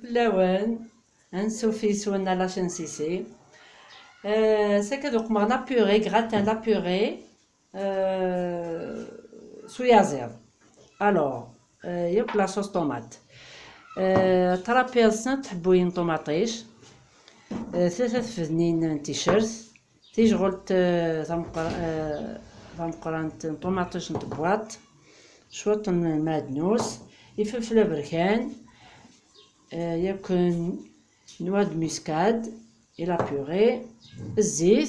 اللوان نسوفي سوانا لاشين سيسي ساكا دوك ما لابوري غراتان لابوري سويا زير الوغ ياك لاصوص طوماط طرابيزنا تحبوين طوماطيش ثلاثة فدنين تيشيرت تيشغلت ثمقرانت طوماطيش نتبواط شوط المعدنوس يفلفل بركان يكون نوا دو مسكاد إلى بيغي الزيت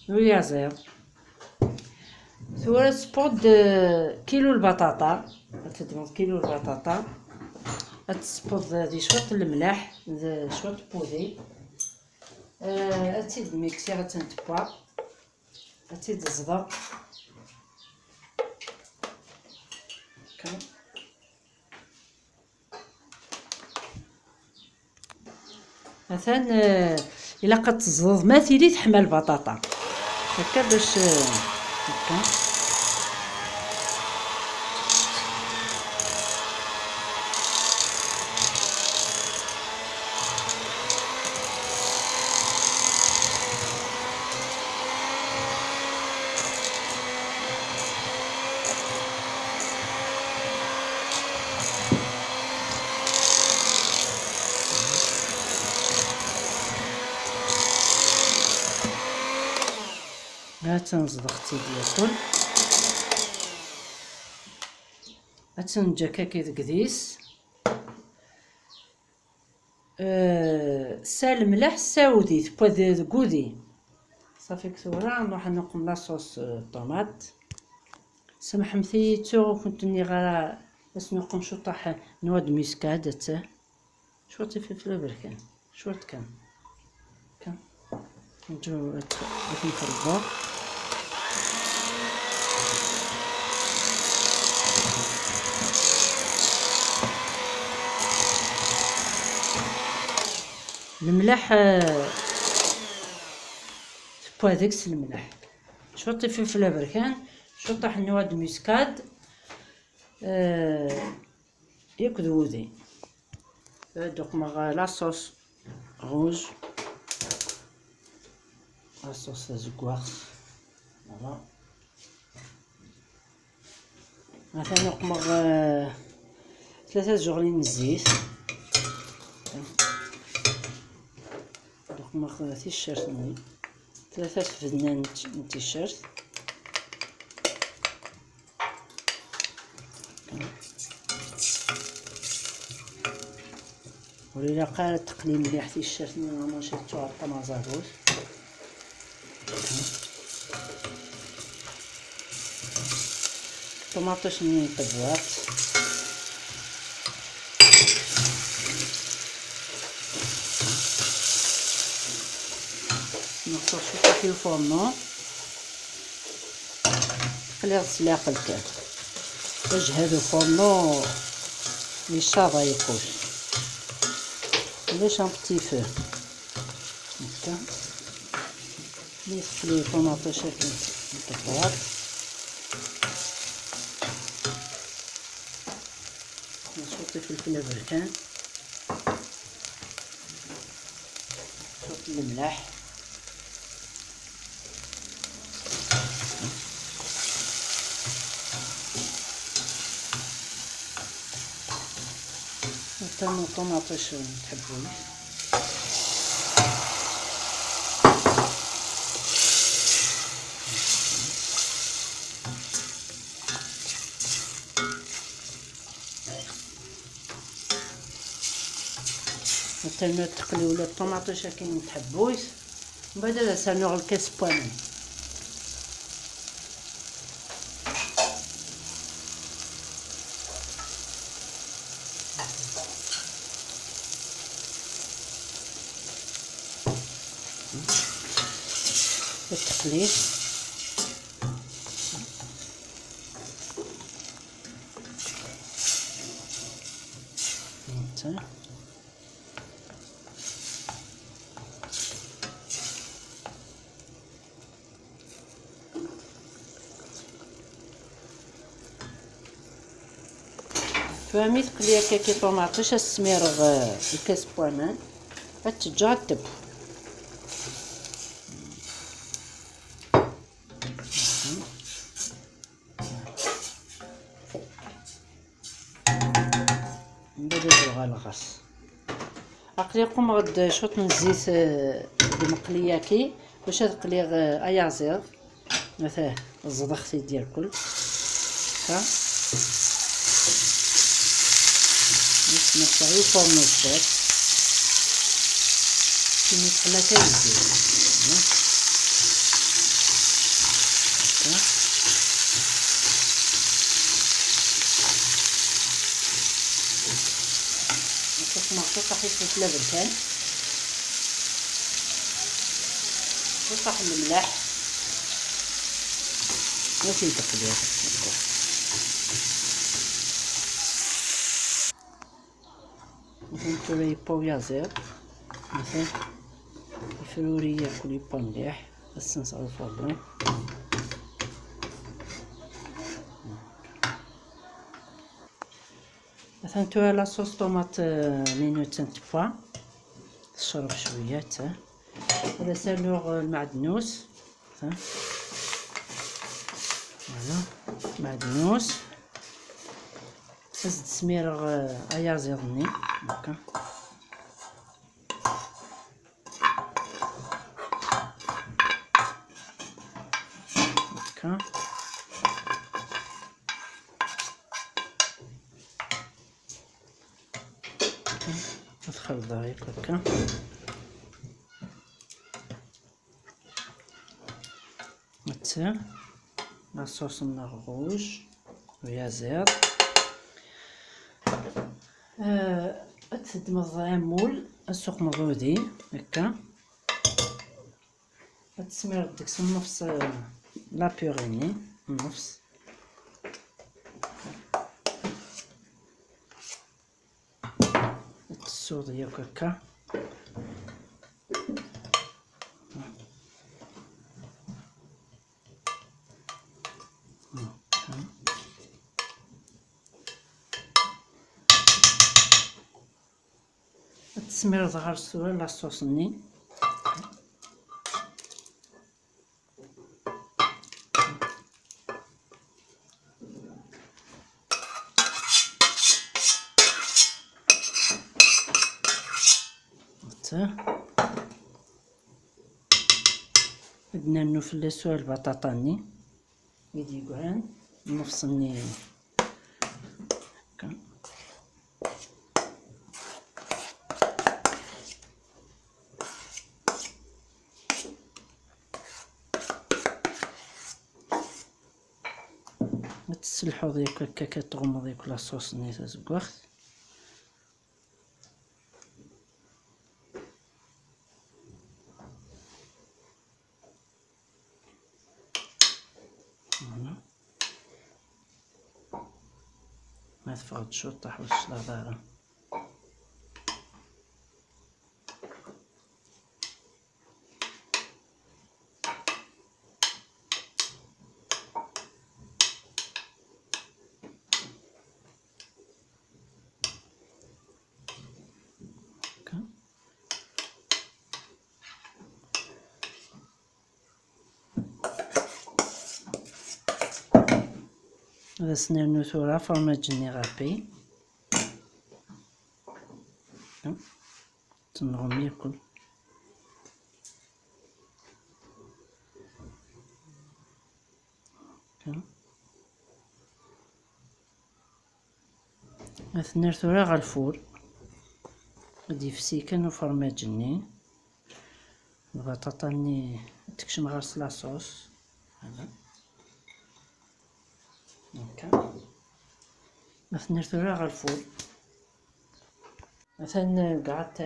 ويا زير ثورة تسبوض كيلو البطاطا تدمض كيلو البطاطا تسبوض دي شوط الملح شوط بودي تزيد ميكسي غتنتبع تزيد الزبق مثلا الا كتزوض ما تيلي تحمى البطاطا هكا باش هكا ها تنزد اختي ديال تنجا كاكي دكديس سال الملح ساوديت بوذ كودي صافي كثورة نروح نقم لاصوص طوماط سمحمتي تو كنت غا باش نقم شطح نواد مسكاد حتى شوطي فلفل بركان شوط كان نجو نخلطو الملح بوا داكس الملح شوطي فلفل بركان شطح نواد مسكاد ياك دودي دوك ما لاصوص روج لاصوص زكواغ فوالا مثلا نقمغ ثلاثة جغلين الزيت نقمغ تيشيرت نوي ثلاثة فدنان تيشيرت وليلا قال تقليل مليح تيشيرت نورمالمون شريتو على الطماطاروس طماطش من طبوات نقصر شويه في الفورنو خليها تسلاق الكاد باش هادو الفورنو لي شابا يكوش ليش ان بتي فو هكا نسقلي طوماطيشات نطبوات نحط فلفل بركان نحط الملح نتمو طوماطيش نحبوش مثلا تقلي ولا الطوماطيش كي متحبوش من بعد نسانو الكاس بواني التقليد فهمي تقليه كاكي طوماطيش السميرغ الكاس بوامان غتجا غتب نديرو الغاس اقليكم غد شوط من الزيت المقلياكي باش تقلي ايازير مثلا الزدختي ديال كل ها نسمع يفرمو الزيت كيما بحال هكا يزيد طاحت في اللبن وطاح الملح وفي تقليه مثلا يباو يازير مثلا الفروري ياكل يبا مليح بس نصاوب الفرن مثلا توها لاصوص طوماط مينوت تنتفا تشرب شويه حتى هذا سالوغ المعدنوس فوالا معدنوس زد سميرغ ايازيرني هكا هكا تخلطها هكا حتى لاصوص الروج ويا زيت تسد مزامول السوق مغودي هكا تسمير ديك النص لا بيغيني النص السود ديالك هكا تسمير ظهر السوا لاصوصني بدنا نوفل سوا البطاطاني يدي كوعان نفصلني هكا تسلحو ديك هكا كتغمض ديك لاصوص ني تزكوخت ما تفقد شو طاح واش لا هذا سنانو ثورة فرماج غابي تنغم ياكل اثنين ثورة غا الفور غادي يفسي كانو فرماجني البطاطا ني تكشم غارس لاصوص هذا هكا اثنين ثورة غا الفور مثلا قعدت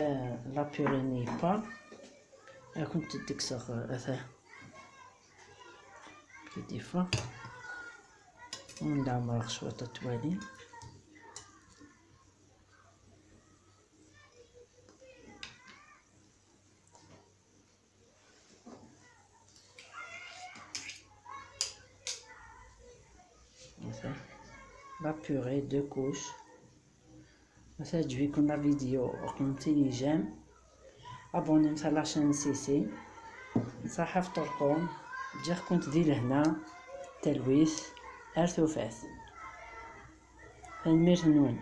لابيريني با كنت تكسر اثا كيديفا وندعم شوية التوالي مثلا لا بوري دو كوش تعجبكم لا فيديو قمتي جيم ابوني مثلا لاشين سيسي صحة فطوركم جا كنت دي لهنا تلويث ارثوفاث المير نون.